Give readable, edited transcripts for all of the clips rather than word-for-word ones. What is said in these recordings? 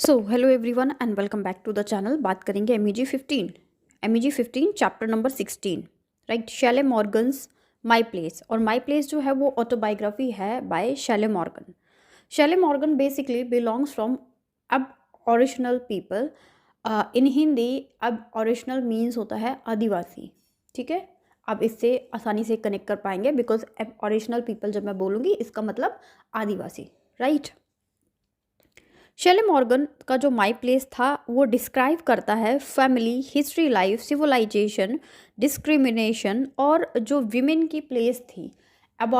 So hello everyone and welcome back to the channel. बात करेंगे M E G 15 chapter number 16, right. Sally Morgan's my place. और my place जो है वो autobiography है by Sally Morgan. Sally Morgan basically belongs from aboriginal people. In Hindi aboriginal means होता है आदिवासी, ठीक है। आप इससे आसानी से कनेक्ट कर पाएंगे बिकॉज अब ओरिजिनल पीपल जब मैं बोलूँगी इसका मतलब आदिवासी, राइट। शेले मॉर्गन का जो माई प्लेस था वो डिस्क्राइब करता है family, history, life, civilisation, discrimination और जो विमेन की प्लेस थी अब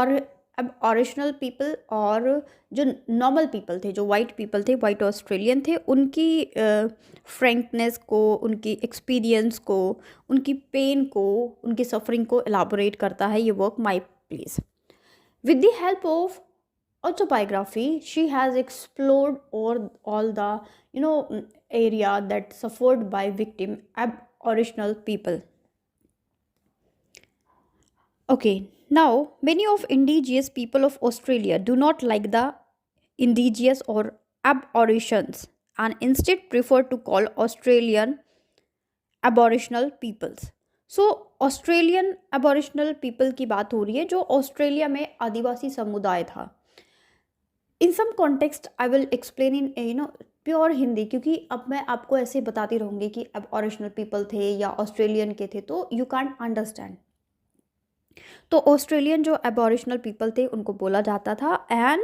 ओरिजिनल पीपल और जो नॉर्मल पीपल थे, जो वाइट पीपल थे, वाइट ऑस्ट्रेलियन थे, उनकी फ्रेंकनेस को, उनकी एक्सपीरियंस को, उनकी पेन को, उनकी सफरिंग को एलाबोरेट करता है ये work my place. With the help of autobiography, she has explored all the area that suffered by victim aboriginal people. Okay, now many of indigenous people of Australia do not like the indigenous or aborigines and instead prefer to call Australian aboriginal peoples. So Australian aboriginal people की बात हो रही है जो Australia में आदिवासी समुदाय था। In some context I will explain in pure Hindi, क्योंकि अब मैं आपको ऐसे बताती रहूँगी कि अब ओरिजिनल पीपल थे या ऑस्ट्रेलियन के थे तो यू कैंट अंडरस्टैंड। तो ऑस्ट्रेलियन जो एबोरिजिनल पीपल थे उनको बोला जाता था and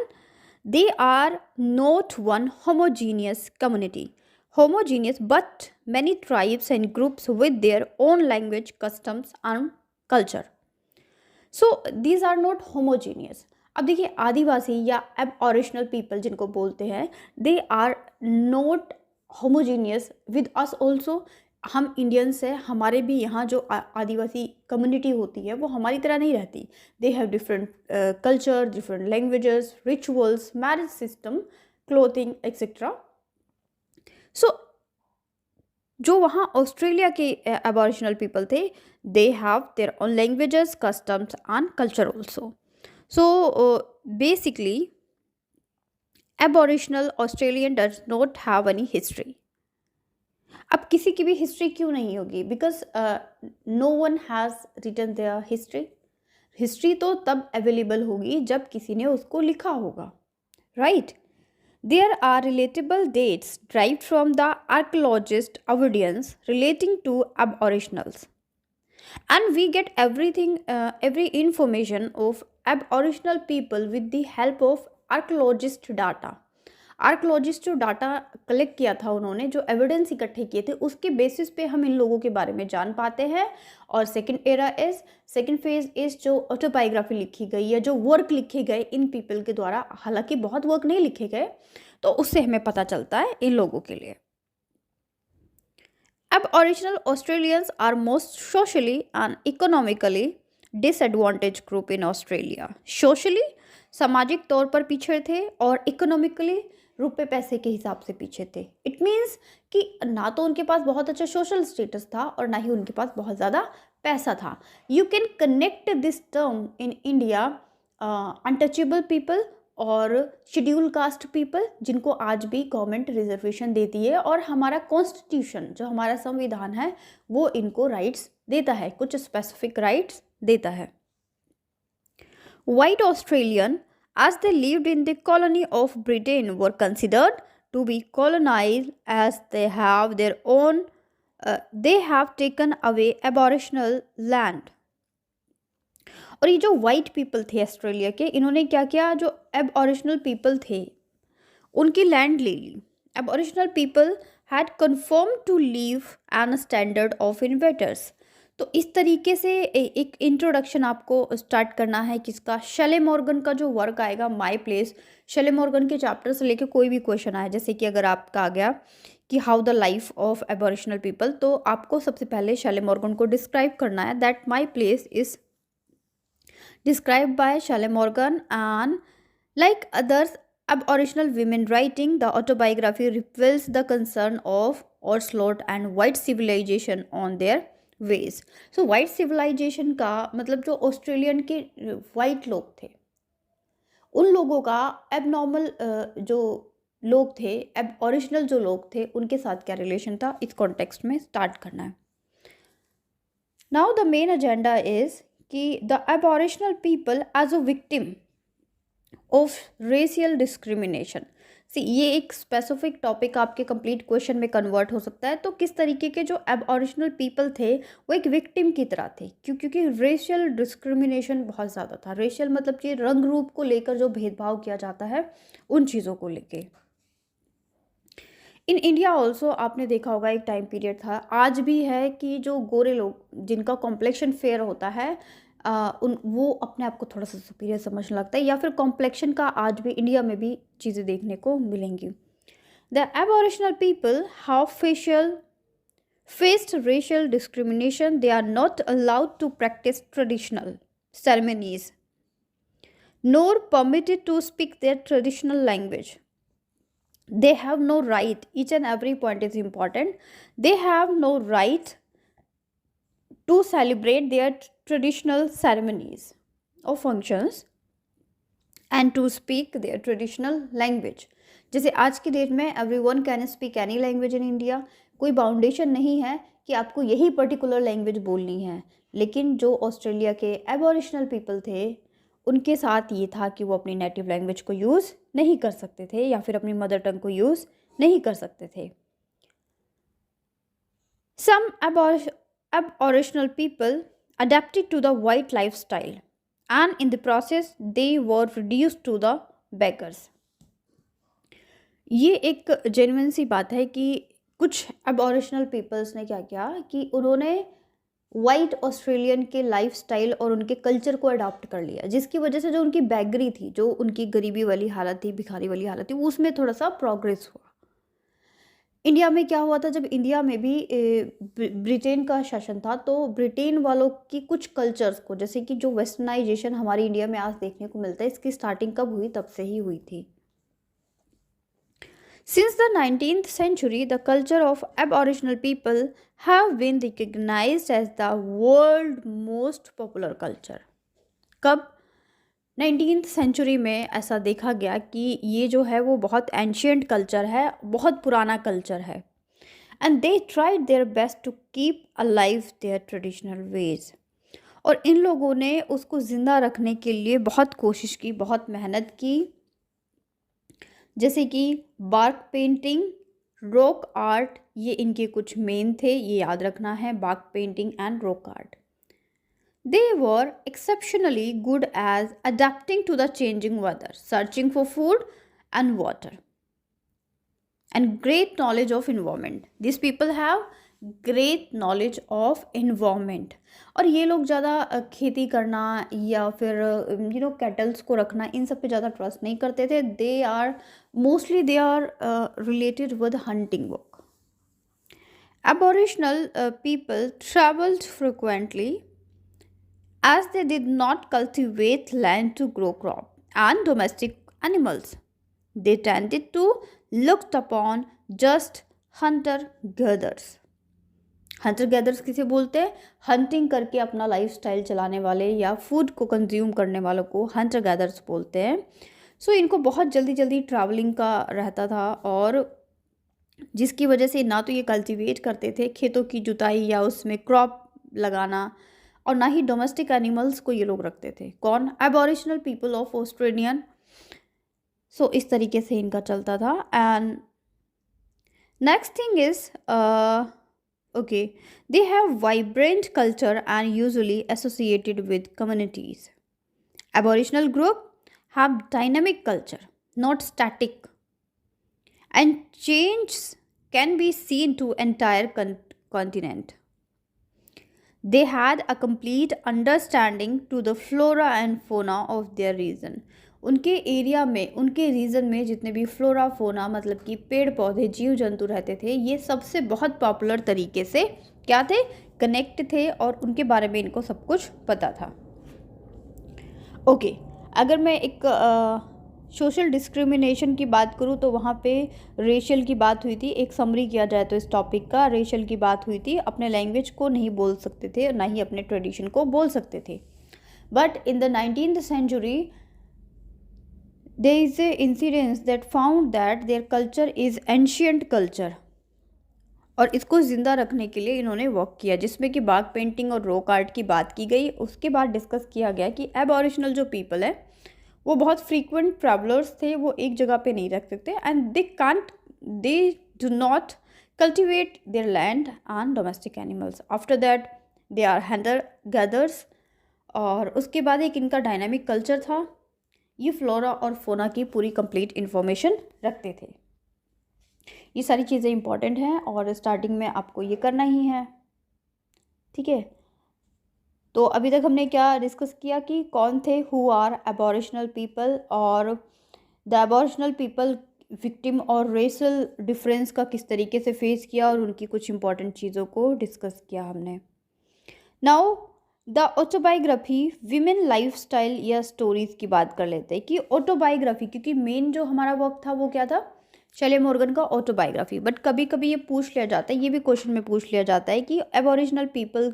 they are not one homogeneous community, homogeneous but many tribes and groups with their own language, customs and culture. So these are not homogeneous. अब देखिए आदिवासी या अब ओरिजिनल पीपल जिनको बोलते हैं they are not homogeneous with us also. हम Indians हैं, हमारे भी यहाँ जो आदिवासी कम्युनिटी होती है वो हमारी तरह नहीं रहती। They have different culture, different languages, rituals, marriage system, clothing etcetera. So जो वहाँ ऑस्ट्रेलिया के एबॉरिजिनल पीपल थे they have their own languages, customs and culture also. So basically aboriginal Australian does not have any history. अब किसी की भी history क्यों नहीं होगी? Because no one has written their history. History तो तब अवेलेबल होगी जब किसी ने उसको लिखा होगा, right. There are relatable dates derived from the archaeologist evidence relating to aboriginals, and we get every information of aboriginal people with the help of archaeologist data. Archaeologist जो डाटा कलेक्ट किया था उन्होंने, जो एविडेंस इकट्ठे किए थे, उसके basis पे हम इन लोगों के बारे में जान पाते हैं। और सेकंड फेज इज जो ऑटोबायोग्राफी लिखी गई है, जो वर्क लिखे गए इन पीपल के द्वारा, हालांकि बहुत वर्क नहीं लिखे गए, तो उससे हमें पता चलता है इन लोगों के लिए। Aboriginal Australians are most socially and economically disadvantage group in Australia. Socially सामाजिक तौर पर पीछे थे और इकोनॉमिकली रुपए पैसे के हिसाब से पीछे थे। इट मीन्स कि ना तो उनके पास बहुत अच्छा सोशल स्टेटस था और ना ही उनके पास बहुत ज़्यादा पैसा था। You can connect this term in India untouchable people और शेड्यूल कास्ट पीपल, जिनको आज भी गवर्नमेंट रिजर्वेशन देती है और हमारा कॉन्स्टिट्यूशन जो हमारा संविधान है वो इनको राइट्स देता है, कुछ स्पेसिफिक राइट्स देता है। White Australian, as they lived in the colony of Britain, were considered to be colonized as they have taken away aboriginal land. और ये जो वाइट पीपल थे ऑस्ट्रेलिया के, इन्होंने क्या किया, जो एबॉरिजिनल पीपल थे उनकी लैंड ले ली। Aboriginal people had confirm to live an standard of invaders. तो इस तरीके से एक इंट्रोडक्शन आपको स्टार्ट करना है किसका, शैले मॉर्गन का जो वर्क आएगा माई प्लेस। शैले मॉर्गन के चैप्टर से लेके कोई भी क्वेश्चन आए, जैसे कि अगर आपका आ गया कि how the life of aboriginal people, तो आपको सबसे पहले शैले मॉर्गन को डिस्क्राइब करना है। That my place is described by Shelley Morgan, and like others aboriginal women writing the autobiography reveals the concern of Ocelot and white civilization on their ways. So white civilization का मतलब जो Australian के white लोग थे उन लोगों का abnormal जो लोग थे, अब ओरिजिनल जो लोग थे उनके साथ क्या रिलेशन था, इस कॉन्टेक्स्ट में स्टार्ट करना है. Now the main agenda is कि the aboriginal people as a victim of racial discrimination. See, ये एक स्पेसिफिक टॉपिक आपके कंप्लीट क्वेश्चन में कन्वर्ट हो सकता है. तो किस तरीके के जो एबॉरिजिनल पीपल थे वो एक विक्टिम की तरह थे, क्योंकि रेशियल डिस्क्रिमिनेशन बहुत ज़्यादा था. रेशियल मतलब कि रंग रूप को लेकर जो भेदभाव किया जाता है उन चीज़ों को लेके. इन इंडिया ऑल्सो आपने देखा होगा एक टाइम पीरियड था, आज भी है, कि जो गोरे लोग जिनका कॉम्प्लेक्शन फेयर होता है उन वो अपने आप को थोड़ा सा सुपीरियर समझने लगता है, या फिर कॉम्प्लेक्शन का आज भी इंडिया में भी चीज़ें देखने को मिलेंगी. The aboriginal people have faced racial discrimination. They are not allowed to practice traditional ceremonies nor permitted to speak their traditional language. They have no right, each and every point is important, they have no right to celebrate their traditional ceremonies or functions and to speak their traditional language. जैसे आज की date में everyone can speak any language in India, कोई बाउंडेशन नहीं है कि आपको यही पर्टिकुलर लैंग्वेज बोलनी है. लेकिन जो ऑस्ट्रेलिया के एबॉरिजिनल पीपल थे उनके साथ ये था कि वो अपनी नेटिव लैंग्वेज को यूज़ नहीं कर सकते थे, या फिर अपनी मदर टंग को यूज़ नहीं कर सकते थे. सम aboriginal people adapted to the white lifestyle and in the process they were reduced to the beggars. ये एक जेन्युइन सी बात है कि कुछ aboriginal peoples ने क्या किया कि उन्होंने वाइट ऑस्ट्रेलियन के लाइफस्टाइल और उनके कल्चर को अडॉप्ट कर लिया, जिसकी वजह से जो उनकी बैगरी थी, जो उनकी गरीबी वाली हालत थी, भिखारी वाली हालत थी, उसमें थोड़ा सा प्रोग्रेस हुआ. इंडिया में क्या हुआ था, जब इंडिया में भी ब्रिटेन का शासन था, तो ब्रिटेन वालों की कुछ कल्चर्स को, जैसे कि जो वेस्टर्नाइजेशन हमारे इंडिया में आज देखने को मिलता है, इसकी स्टार्टिंग कब हुई, तब से ही हुई थी. Since the 19th century, the culture of Aboriginal people have been recognized as the world most popular culture. कब 19th सेंचुरी में ऐसा देखा गया कि ये जो है वो बहुत एंशियंट कल्चर है, बहुत पुराना कल्चर है. And they tried their best to keep alive their traditional ways. और इन लोगों ने उसको ज़िंदा रखने के लिए बहुत कोशिश की, बहुत मेहनत की. जैसे कि बार्क पेंटिंग, रॉक आर्ट, ये इनके कुछ मेन थे, ये याद रखना है, bark painting and rock art. They were exceptionally good as adapting to the changing weather, searching for food and water, and great knowledge of environment. These people have great knowledge of environment. और ये लोग ज़्यादा खेती करना या फिर kettles को रखना, इन सब पे ज़्यादा ट्रस्ट नहीं करते थे. They are related with hunting work. Aboriginal people traveled frequently as they did not cultivate land to grow crop and domestic animals. They tended to looked upon just hunter-gatherers. hunter-gatherers किसे बोलते हैं? Hunting करके अपना lifestyle चलाने वाले या food को consume करने वालों को hunter-gatherers बोलते हैं. सो इनको बहुत जल्दी जल्दी ट्रैवलिंग का रहता था, और जिसकी वजह से ना तो ये कल्टीवेट करते थे, खेतों की जुताई या उसमें क्रॉप लगाना, और ना ही डोमेस्टिक एनिमल्स को ये लोग रखते थे. कौन? Aboriginal people of Australian. So इस तरीके से इनका चलता था. And next thing is okay, they have vibrant culture and usually associated with communities. Aboriginal group have dynamic culture, not static, and change can be seen to entire continent. They had a complete understanding to the flora and fauna of their region. उनके area में, उनके reason में जितने भी flora fauna मतलब कि पेड़ पौधे जीव जंतु रहते थे, ये सबसे बहुत पॉपुलर तरीके से क्या थे, कनेक्ट थे, और उनके बारे में इनको सब कुछ पता था. ओके, अगर मैं एक सोशल डिस्क्रिमिनेशन की बात करूँ तो वहाँ पे रेशियल की बात हुई थी. एक समरी किया जाए तो इस टॉपिक का, रेशियल की बात हुई थी. अपने लैंग्वेज को नहीं बोल सकते थे, ना ही अपने ट्रेडिशन को बोल सकते थे. But in the 19th century there is a incidents that found that their culture is ancient culture, और इसको ज़िंदा रखने के लिए इन्होंने वर्क किया, जिसमें कि बाग पेंटिंग और रॉक आर्ट की बात की गई। उसके बाद डिस्कस किया गया कि एबॉरिजिनल जो पीपल है वो बहुत फ्रीक्वेंट ट्रैवलर्स थे, वो एक जगह पे नहीं रख सकते, and they do not cultivate their land and domestic animals. After that they are hunter gatherers, और उसके बाद एक इनका डायनामिक कल्चर था। ये फ्लोरा और फोना की पूरी कंप्लीट इन्फॉर्मेशन रखते थे। ये सारी चीज़ें इंपॉर्टेंट हैं और स्टार्टिंग में आपको ये करना ही है, ठीक है। तो अभी तक हमने क्या डिस्कस किया कि कौन थे हु आर एबॉरिजिनल पीपल, और द एबॉरिजिनल पीपल विक्टिम और रेशल डिफरेंस का किस तरीके से फेस किया, और उनकी कुछ इंपॉर्टेंट चीज़ों को डिस्कस किया हमने। Now the autobiography women lifestyle या स्टोरीज़ की बात कर लेते हैं कि ऑटोबायोग्राफी, क्योंकि मेन जो हमारा वर्क था वो क्या था, शैले मॉर्गन का ऑटोबायोग्राफी। बट कभी कभी ये पूछ लिया जाता है, ये भी क्वेश्चन में पूछ लिया जाता है कि एबॉरिजिनल पीपल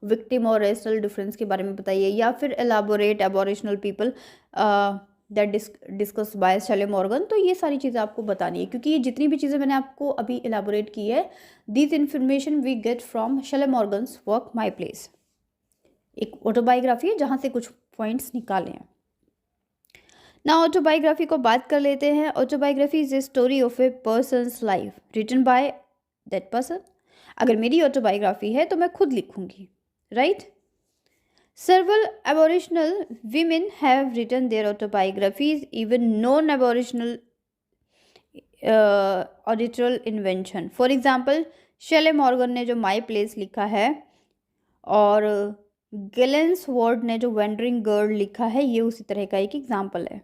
विक्टिम और रेशनल डिफरेंस के बारे में बताइए, या फिर elaborate aboriginal people that discuss by Sally Morgan. तो ये सारी चीज़ें आपको बतानी है, क्योंकि ये जितनी भी चीज़ें मैंने आपको अभी एलाबोरेट की है, this information we get from Sally Morgan's work my place. एक ऑटोबायोग्राफी है जहाँ से कुछ पॉइंट्स निकाले हैं ना। ऑटोबायोग्राफी को बात कर लेते हैं। Autobiography is a story of a person's life written by that person. अगर मेरी ऑटोबायोग्राफी है तो मैं खुद लिखूंगी, right. Several aboriginal women have written their autobiographies, even non aboriginal ऑडिटरल invention. For example Sally Morgan ने जो माई प्लेस लिखा है, और गिलेंस वर्ड ने जो वेंडरिंग गर्ल लिखा है, ये उसी तरह का एक एग्जाम्पल है।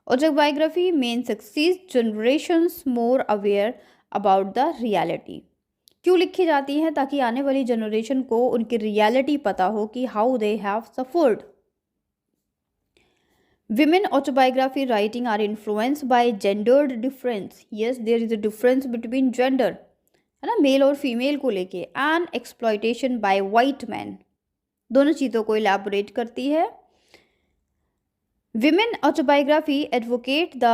Autobiography men successive generations more aware about the reality. क्यों लिखी जाती हैं, ताकि आने वाली जनरेशन को उनकी रियलिटी पता हो कि how they have suffered. Women autobiography writing are influenced by gendered difference. Yes, there is a difference between gender, है ना, मेल और फीमेल को लेके, and exploitation by white man. दोनों चीज़ों को इलैबोरेट करती है। Women autobiography advocate the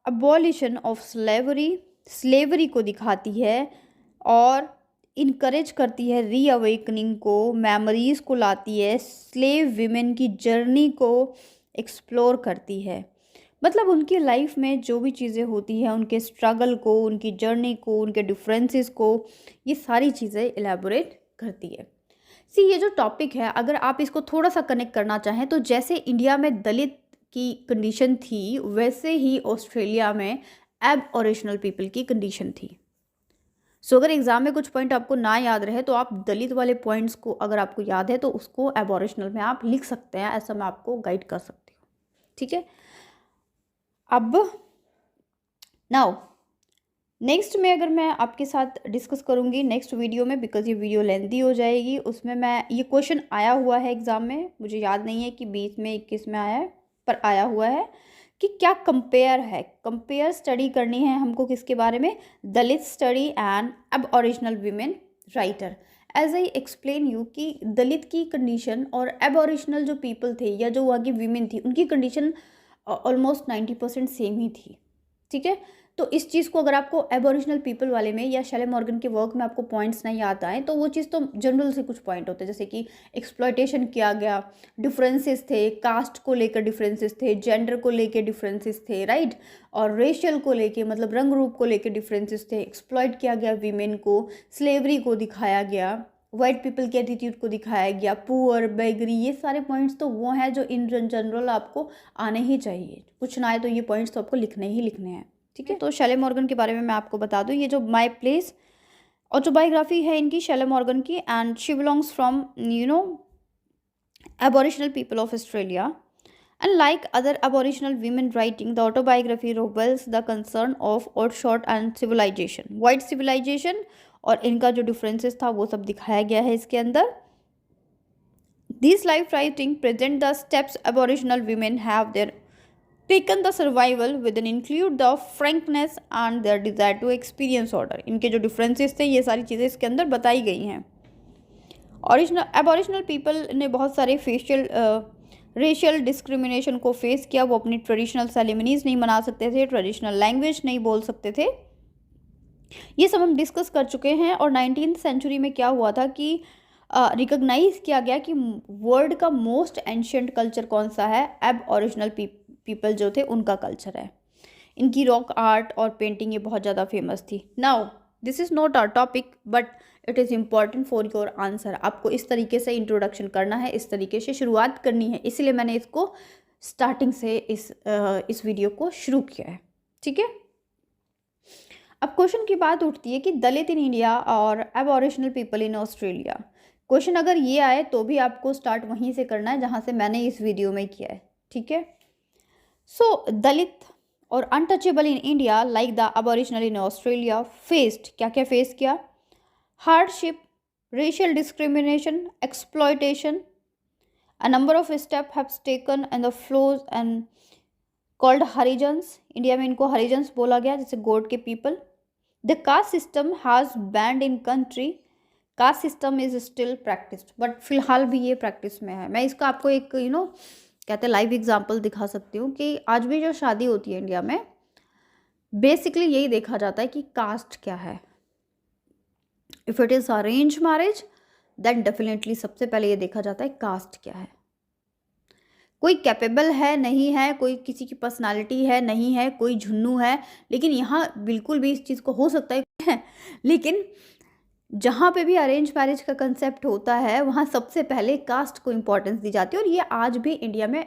abolition of slavery को दिखाती है और इनकरेज करती है रीअवेकनिंग को, मेमोरीज को लाती है, स्लेव विमेन की जर्नी को एक्सप्लोर करती है। मतलब उनकी लाइफ में जो भी चीज़ें होती हैं, उनके स्ट्रगल को, उनकी जर्नी को, उनके डिफरेंसेस को, ये सारी चीज़ें इलैबोरेट करती है। ये जो टॉपिक है, अगर आप इसको थोड़ा सा कनेक्ट करना चाहें तो जैसे इंडिया में दलित की कंडीशन थी, वैसे ही ऑस्ट्रेलिया में एबऑरिजिनल पीपल की कंडीशन थी। अगर एग्जाम में कुछ पॉइंट आपको ना याद रहे तो आप दलित वाले पॉइंट्स को, अगर आपको याद है तो उसको एबऑरिजिनल में आप लिख सकते हैं, ऐसा मैं आपको गाइड कर सकती हूँ, ठीक है। अब नाउ नेक्स्ट में अगर मैं आपके साथ डिस्कस करूँगी नेक्स्ट वीडियो में, बिकॉज ये वीडियो लेंथी हो जाएगी, उसमें मैं, ये क्वेश्चन आया हुआ है एग्ज़ाम में, मुझे याद नहीं है कि 20 में 21 में आया है, पर आया हुआ है कि क्या कंपेयर स्टडी करनी है हमको किसके बारे में, Dalit study and aboriginal women writer. As I explain you कि दलित की कंडीशन और एबऑरिजिनल जो पीपल थे या जो वहाँ की वीमेन थी, उनकी कंडीशन ऑलमोस्ट 90% सेम ही थी, ठीक है। तो इस चीज़ को अगर आपको एबोरिजिनल पीपल वाले में या शैले मॉर्गन के वर्क में आपको पॉइंट्स नहीं याद आए, तो वो चीज़ तो जनरल से कुछ पॉइंट होते हैं, जैसे कि एक्सप्लॉयटेशन किया गया, डिफरेंसेस थे, कास्ट को लेकर डिफरेंसेस थे, जेंडर को लेकर डिफरेंसेस थे, राइट, और रेशियल को लेके, मतलब रंग रूप को लेकर डिफरेंसेस थे, एक्सप्लॉयट किया गया वीमेन को, स्लेवरी को दिखाया गया, वाइट पीपल के एटीट्यूड को दिखाया गया, पुअर, बेगरी, ये सारे पॉइंट्स तो वो हैं जो इन जनरल आपको आने ही चाहिए, कुछ ना आए तो ये पॉइंट्स तो आपको लिखने ही लिखने हैं, ठीक है। तो शैले मॉर्गन के बारे में मैं आपको बता दूं, ये जो माई प्लेस ऑटोबायोग्राफी है इनकी, शैले मॉर्गन की, and she belongs from aboriginal people of Australia. And like other Aboriginal women writing, the autobiography reveals the concern of outshot and civilization, white civilization, और इनका जो differences था वो सब दिखाया गया है इसके अंदर। These life writing present the steps Aboriginal women have their taken the survival within include the frankness and their desire to experience order। इनके जो differences थे ये सारी चीज़ें इसके अंदर बताई गई हैं। Aboriginal people ने बहुत सारे facial रेशियल डिस्क्रिमिनेशन को फेस किया, वो अपनी ट्रेडिशनल सेरेमनीज नहीं मना सकते थे, ट्रेडिशनल लैंग्वेज नहीं बोल सकते थे। ये सब हम डिस्कस कर चुके हैं। और 19th सेंचुरी में क्या हुआ था कि रिकॉग्नाइज किया गया कि वर्ल्ड का मोस्ट एंशियंट कल्चर कौन सा है, एब ओरिजिनल पीपल जो थे उनका कल्चर है। इनकी रॉक आर्ट और पेंटिंग ये बहुत ज़्यादा फेमस थी। Now this is not our topic but it is important for your answer. आपको इस तरीके से इंट्रोडक्शन करना है, इस तरीके से शुरुआत करनी है, इसलिए मैंने इसको स्टार्टिंग से इस वीडियो को शुरू किया है। ठीक है, अब क्वेश्चन की बात उठती है कि दलित इन इंडिया और एबॉरिजिनल पीपल इन ऑस्ट्रेलिया। क्वेश्चन अगर ये आए तो भी आपको स्टार्ट वहीं से करना है जहाँ से मैंने इस वीडियो में किया है। ठीक है, सो दलित और untouchable in India like the Aboriginal in Australia faced, क्या क्या फेस किया, hardship, racial discrimination, exploitation. A number of step have taken and the flows and called Harijans, India में इनको हरिजन्स बोला गया, जैसे गोड के people. The caste system has band in country, caste system is still practised, but फिलहाल भी ये प्रैक्टिस में है। मैं इसका आपको एक कहते हैं लाइव एग्जांपल दिखा सकती हूँ कि आज भी जो शादी होती है इंडिया में बेसिकली यही देखा जाता है कि कास्ट क्या है। If it is arrange marriage then definitely सबसे पहले ये देखा जाता है कास्ट क्या है, कोई कैपेबल है नहीं है, कोई किसी की पर्सनालिटी है नहीं है, कोई झुन्नू है। लेकिन यहाँ बिल्कुल भी इस चीज़ को हो सकता है लेकिन जहाँ पे भी अरेंज मैरिज का कंसेप्ट होता है वहाँ सबसे पहले कास्ट को इम्पोर्टेंस दी जाती है। और ये आज भी इंडिया में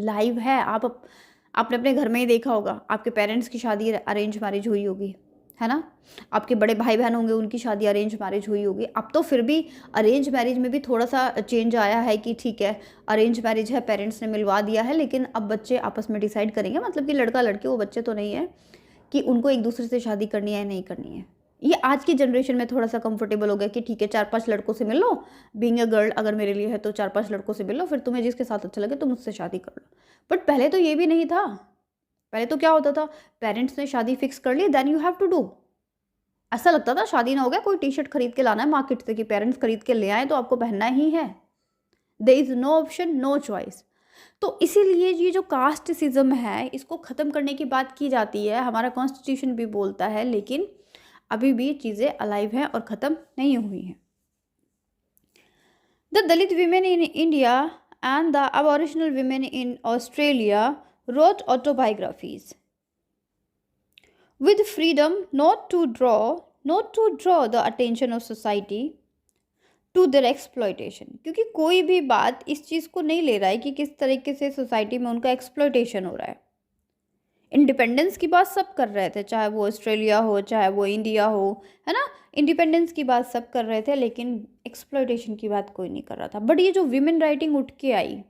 लाइव है। आपने अपने घर में ही देखा होगा, आपके पेरेंट्स की शादी अरेंज मैरिज हुई होगी, है ना। आपके बड़े भाई बहन होंगे, उनकी शादी अरेंज मैरिज हुई होगी। अब तो फिर भी अरेंज मैरिज में भी थोड़ा सा चेंज आया है कि ठीक है अरेंज मैरिज है, पेरेंट्स ने मिलवा दिया है, लेकिन अब बच्चे आपस में डिसाइड करेंगे, मतलब कि लड़का लड़की वो बच्चे तो नहीं है कि उनको एक दूसरे से शादी करनी है या नहीं करनी है। ये आज की जनरेशन में थोड़ा सा कंफर्टेबल हो गया कि ठीक है 4-5 लड़कों से मिल लो, बीइंग अ गर्ल अगर मेरे लिए है तो 4-5 लड़कों से मिल लो, फिर तुम्हें जिसके साथ अच्छा लगे तुम उससे शादी कर लो। बट पहले तो ये भी नहीं था। पहले तो क्या होता था, पेरेंट्स ने शादी फिक्स कर ली, then you have to do. ऐसा लगता था शादी ना हो गया कोई टी शर्ट खरीद के लाना है मार्केट से कि पेरेंट्स खरीद के ले आए तो आपको पहनना ही है। There is no option, no choice. तो इसीलिए ये जो कास्टिसिज्म है इसको ख़त्म करने की बात की जाती है, हमारा कॉन्स्टिट्यूशन भी बोलता है, लेकिन अभी भी चीज़ें अलाइव हैं और ख़त्म नहीं हुई हैं। The Dalit women in India and the aboriginal women in Australia wrote autobiographies with freedom not to draw the attention of society to their exploitation। क्योंकि कोई भी बात इस चीज़ को नहीं ले रहा है कि किस तरीके से सोसाइटी में उनका एक्सप्लॉयटेशन हो रहा है। इंडिपेंडेंस की बात सब कर रहे थे, चाहे वो ऑस्ट्रेलिया हो चाहे वो इंडिया हो, है ना। इंडिपेंडेंस की बात सब कर रहे थे लेकिन एक्सप्लॉयटेशन की बात कोई नहीं कर रहा था। बट ये जो वीमेन राइटिंग उठ के आई,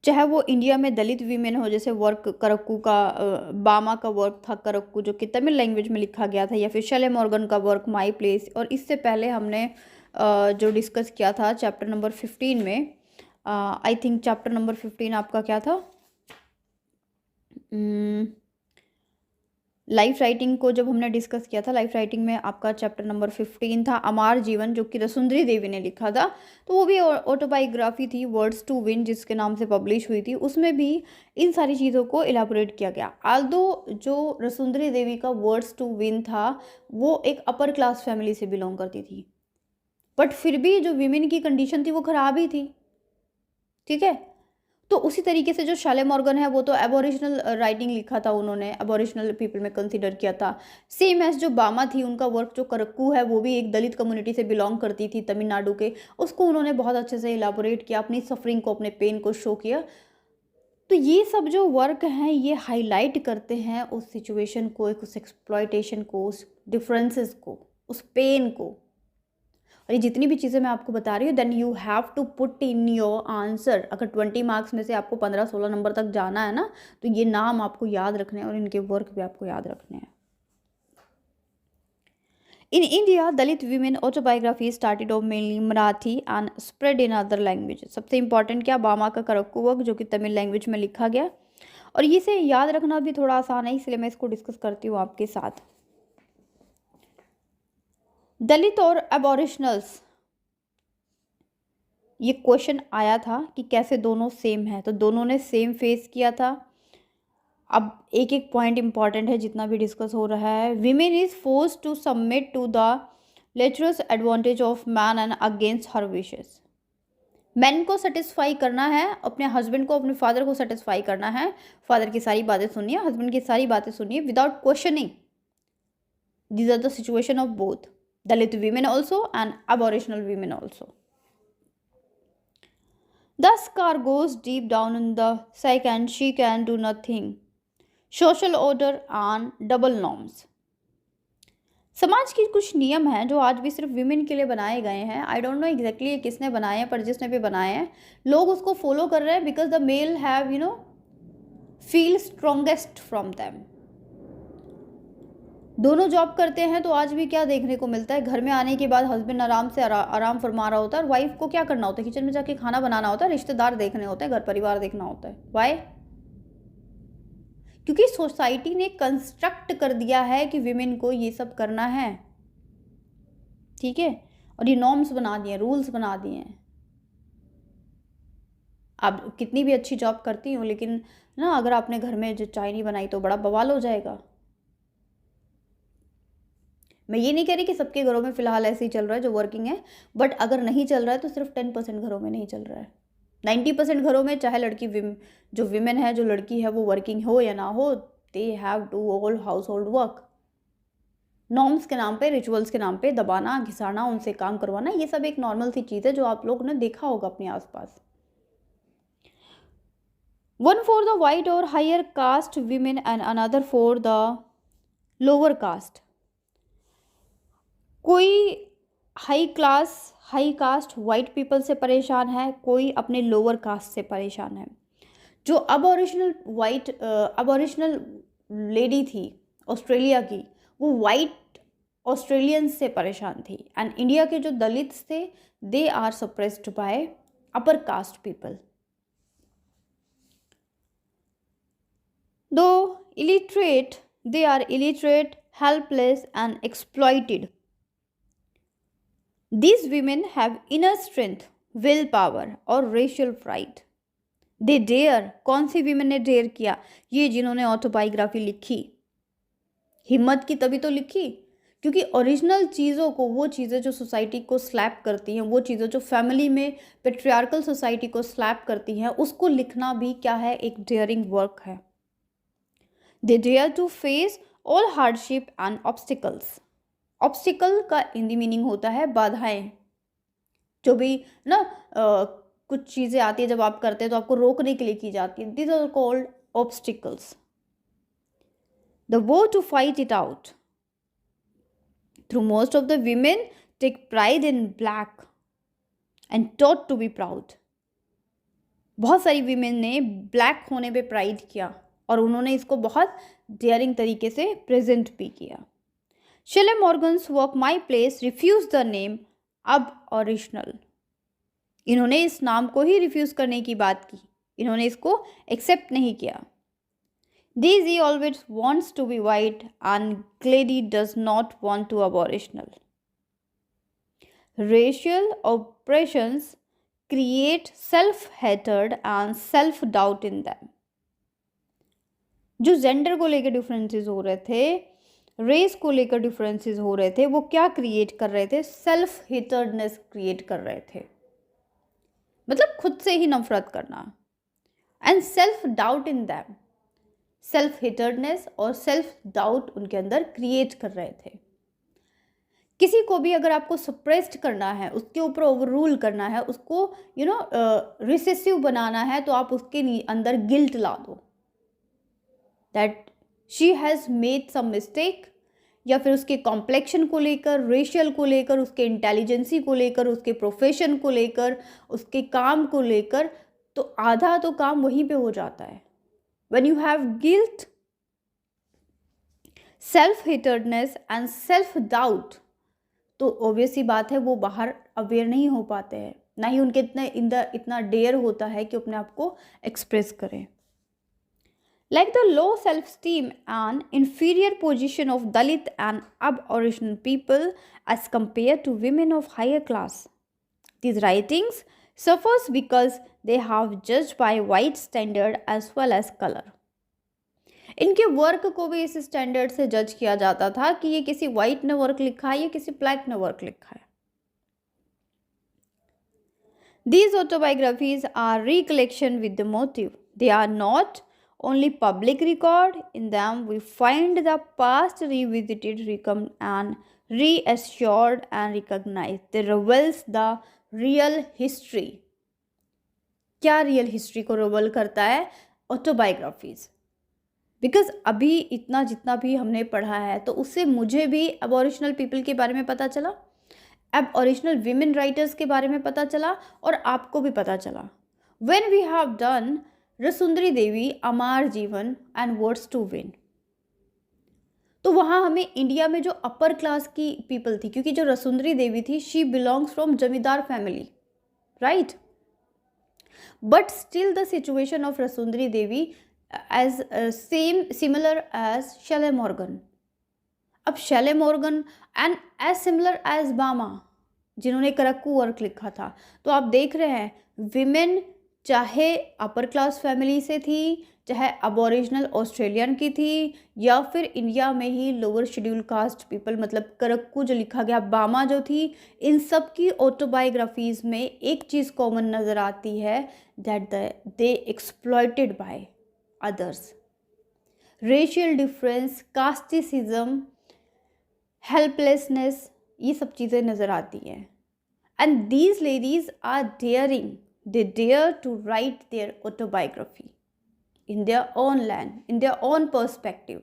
चाहे वो इंडिया में दलित वीमेन हो, जैसे वर्क करक्कू का बामा का वर्क था करक्कू जो कि तमिल लैंग्वेज में लिखा गया था, या फिर शैले मॉर्गन का वर्क माई प्लेस। और इससे पहले हमने जो डिस्कस किया था चैप्टर नंबर 15 में, आई थिंक चैप्टर नंबर 15 आपका क्या था, लाइफ राइटिंग को जब हमने डिस्कस किया था, लाइफ राइटिंग में आपका चैप्टर नंबर 15 था अमार जीवन, जो कि रसुंदरी देवी ने लिखा था। तो वो भी ऑटोबायोग्राफी थी, वर्ड्स टू विन जिसके नाम से पब्लिश हुई थी। उसमें भी इन सारी चीज़ों को इलाबोरेट किया गया। आल्दो जो रसुंदरी देवी का वर्ड्स टू विन था वो एक अपर क्लास फैमिली से बिलोंग करती थी, बट फिर भी जो वीमेन की कंडीशन थी वो ख़राब ही थी। ठीक है, तो उसी तरीके से जो शैले मॉर्गन है वो तो एबोरिजिनल राइटिंग लिखा था, उन्होंने एबोरिजिनल पीपल में कंसीडर किया था। सेम एज जो बामा थी, उनका वर्क जो करक्कू है वो भी एक दलित कम्युनिटी से बिलोंग करती थी तमिलनाडु के, उसको उन्होंने बहुत अच्छे से इलाबोरेट किया, अपनी सफरिंग को अपने पेन को शो किया। तो ये सब जो वर्क हैं ये हाईलाइट करते हैं उस सिचुएशन को, उस एक्सप्लॉयटेशन को, उस डिफरेंसेस को, उस पेन को। और ये जितनी भी चीज़ें मैं आपको बता रही हूँ then you have to put in your answer. अगर 20 मार्क्स में से आपको 15-16 नंबर तक जाना है ना, तो ये नाम आपको याद रखने हैं और इनके वर्क भी आपको याद रखने हैं। In India Dalit women autobiography started off mainly Marathi and spread in other language. सबसे इंपॉर्टेंट क्या, बामा का करक्कू वर्क जो कि तमिल लैंग्वेज में लिखा गया। और इसे याद रखना भी थोड़ा आसान है, इसलिए मैं इसको डिस्कस करती हूँ आपके साथ। दलित और एबॉरिजिनल्स ये क्वेश्चन आया था कि कैसे दोनों सेम है, तो दोनों ने सेम फेस किया था। अब एक एक पॉइंट इंपॉर्टेंट है जितना भी डिस्कस हो रहा है। Women is force to submit to the latter's advantage of man and against her wishes. Man को सेटिस्फाई करना है, अपने हस्बैंड को, अपने फादर को सेटिस्फाई करना है। फादर की सारी बातें सुनिए, हस्बैंड की सारी बातें सुनिए without questioning. These are the situation of both Dalit women also and aboriginal women also. The scar goes deep down in the psyche and she can do nothing. Social order and double norms. समाज की कुछ नियम हैं जो आज भी सिर्फ women के लिए बनाए गए हैं। आई डोंट नो एग्जैक्टली ये किसने बनाए हैं, पर जिसने भी बनाए हैं लोग उसको फॉलो कर रहे हैं because the male have feel strongest from them. दोनों जॉब करते हैं तो आज भी क्या देखने को मिलता है, घर में आने के बाद हस्बैंड आराम से आराम फरमा रहा होता है और वाइफ को क्या करना होता है, किचन में जाके खाना बनाना होता है, रिश्तेदार देखने होते हैं, घर परिवार देखना होता है। वाई? क्योंकि सोसाइटी ने कंस्ट्रक्ट कर दिया है कि विमेन को ये सब करना है, ठीक है, और ये नॉर्म्स बना दिए, रूल्स बना दिए हैं। आप कितनी भी अच्छी जॉब करती हो लेकिन ना अगर आपने घर में जो चाय नहीं बनाई तो बड़ा बवाल हो जाएगा। मैं ये नहीं कह रही कि सबके घरों में फ़िलहाल ऐसे ही चल रहा है जो वर्किंग है, बट अगर नहीं चल रहा है तो सिर्फ 10% घरों में नहीं चल रहा है। 90% घरों में, चाहे लड़की जो विमेन है, जो लड़की है वो वर्किंग हो या ना हो, they have to all household work. Norms के नाम पे, रिचुअल्स के नाम पे दबाना, घिसाना, उनसे काम करवाना, ये सब एक नॉर्मल सी चीज़ है जो आप लोग ने देखा होगा अपने आसपास। 1 for the white or higher caste women and another for the lower caste. कोई हाई कास्ट वाइट पीपल से परेशान है, कोई अपने लोअर कास्ट से परेशान है। जो अबॉरिजिनल लेडी थी ऑस्ट्रेलिया की, वो वाइट ऑस्ट्रेलियंस से परेशान थी। एंड इंडिया के जो दलित्स थे, they are suppressed by upper caste people. Though illiterate, they are illiterate, helpless and exploited. These women have inner strength, willpower और racial pride. They dare. कौन सी women ने dare किया? ये जिन्होंने ऑटोबायोग्राफी लिखी। हिम्मत की तभी तो लिखी क्योंकि ओरिजिनल चीज़ों को, वो चीज़ें जो सोसाइटी को स्लैप करती हैं, वो चीज़ें जो फैमिली में पेट्रियार्कल सोसाइटी को स्लैप करती हैं, उसको लिखना भी क्या है, एक डेयरिंग वर्क है। They dare to face all hardship and obstacles. Obstacle का हिंदी मीनिंग होता है बाधाएं। जो भी ना कुछ चीज़ें आती है जब आप करते हैं तो आपको रोकने के लिए की जाती है, these are called obstacles. The war to fight it out. Through most of the women take pride in black and taught to be proud. बहुत सारी वीमेन ने ब्लैक होने पे प्राइड किया और उन्होंने इसको बहुत डेयरिंग तरीके से प्रेजेंट भी किया। Sally Morgan's work my Place refuse the name aboriginal. इन्होंने इस नाम को ही रिफ्यूज़ करने की बात की, इन्होंने इसको एक्सेप्ट नहीं किया। Daisy always wants to be white and Glady does not want to aboriginal. Racial oppressions create self-hatred and self-doubt in them. जो जेंडर को लेकर डिफरेंसेस हो रहे थे, रेस को लेकर डिफरेंसेस हो रहे थे, वो क्या क्रिएट कर रहे थे, सेल्फ हेटर्डनेस क्रिएट कर रहे थे। मतलब खुद से ही नफरत करना and self doubt in them. Self hatredness और सेल्फ डाउट उनके अंदर क्रिएट कर रहे थे। किसी को भी अगर आपको सप्रेस्ड करना है, उसके ऊपर ओवर रूल करना है, उसको रिसेसिव बनाना है, तो आप उसके अंदर गिल्ट ला दो that she has made some mistake, या फिर उसके कॉम्प्लेक्शन को लेकर, रेशियल को लेकर, उसके इंटेलिजेंसी को लेकर, उसके प्रोफेशन को लेकर, उसके काम को लेकर, तो आधा तो काम वहीं पे हो जाता है। When you have guilt, self-hatredness and self-doubt, तो ऑब्वियस सी बात है वो बाहर अवेयर नहीं हो पाते हैं, ना ही उनके इतना डेयर होता है कि अपने आप को एक्सप्रेस करें। Like the low self-esteem and inferior position of Dalit and Aboriginal people as compared to women of higher class. These writings suffers because they have judged by white standard as well as color. इनके work को भी इस standard से जज किया जाता था कि ये किसी वाइट ने वर्क लिखा है या किसी ब्लैक ने वर्क लिखा है. These autobiographies are recollection with the motive. They are not only public record. In them, we find the past revisited, and reassured and recognized. They reveals the real history. क्या real history को reveal करता है? Autobiographies. Because अभी इतना जितना भी हमने पढ़ा है तो उससे मुझे भी अबॉरिजिनल पीपल के बारे में पता चला, अब ओरिजिनल विमेन राइटर्स के बारे में पता चला और आपको भी पता चला. When we have done रसुंदरी Devi Amar जीवन एंड वर्ड्स टू विन, तो वहाँ हमें इंडिया में जो अपर क्लास की पीपल थी, क्योंकि जो रसुंदरी देवी थी she belongs from zamindar family, right. But still the situation of Rassundari Devi as similar as Sally Morgan. अब Sally Morgan and as similar as Bama जिन्होंने करक्कू वर्क लिखा था. तो आप देख रहे हैं विमेन चाहे अपर क्लास फैमिली से थी, चाहे अबोरिजिनल ऑस्ट्रेलियन की थी, या फिर इंडिया में ही लोअर शेड्यूल कास्ट पीपल, मतलब करक्कू जो लिखा गया, बामा जो थी, इन सब की ऑटोबायोग्राफीज में एक चीज़ कॉमन नज़र आती है, that they exploited by others. Racial difference, casteism, helplessness, ये सब चीज़ें नज़र आती हैं. And these ladies are daring, they dare to write their autobiography in their own land, in their own perspective.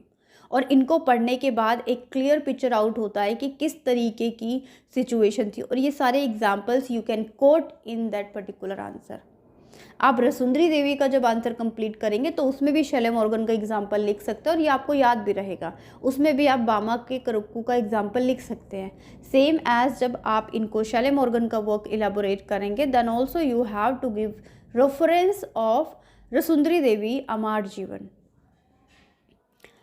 और इनको पढ़ने के बाद एक क्लियर पिक्चर आउट होता है कि किस तरीके की सिचुएशन थी. और ये सारे examples you can coat in that particular answer. आप रसुंदरी देवी का जब आंसर कंप्लीट करेंगे तो उसमें भी शैले मॉर्गन का एग्जाम्पल लिख सकते हैं और ये आपको याद भी रहेगा. उसमें भी आप बामा के करक्कू का एग्जाम्पल लिख सकते हैं. सेम एज जब आप इनको शैले मॉर्गन का वर्क इलेबोरेट करेंगे, then also you have to give reference of Rassundari Devi Amar Jiban.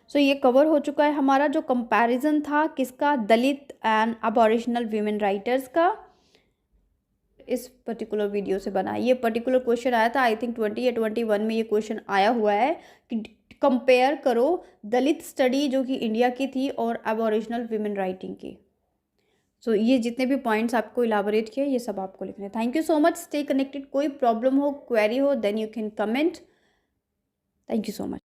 So ये कवर हो चुका है हमारा जो कंपैरिजन था किसका, दलित एंड अबॉरिजिनल वीमेन राइटर्स का, इस पर्टिकुलर वीडियो से बना. ये पर्टिकुलर क्वेश्चन आया था, आई थिंक 20 या 21 में ये क्वेश्चन आया हुआ है कि कंपेयर करो दलित स्टडी जो कि इंडिया की थी और अबॉरिजिनल विमेन राइटिंग की. सो ये जितने भी पॉइंट्स आपको इलाबोरेट किए ये सब आपको लिखने. Thank you so much. Stay connected. कोई प्रॉब्लम हो, क्वेरी हो, then you can comment. Thank you so much.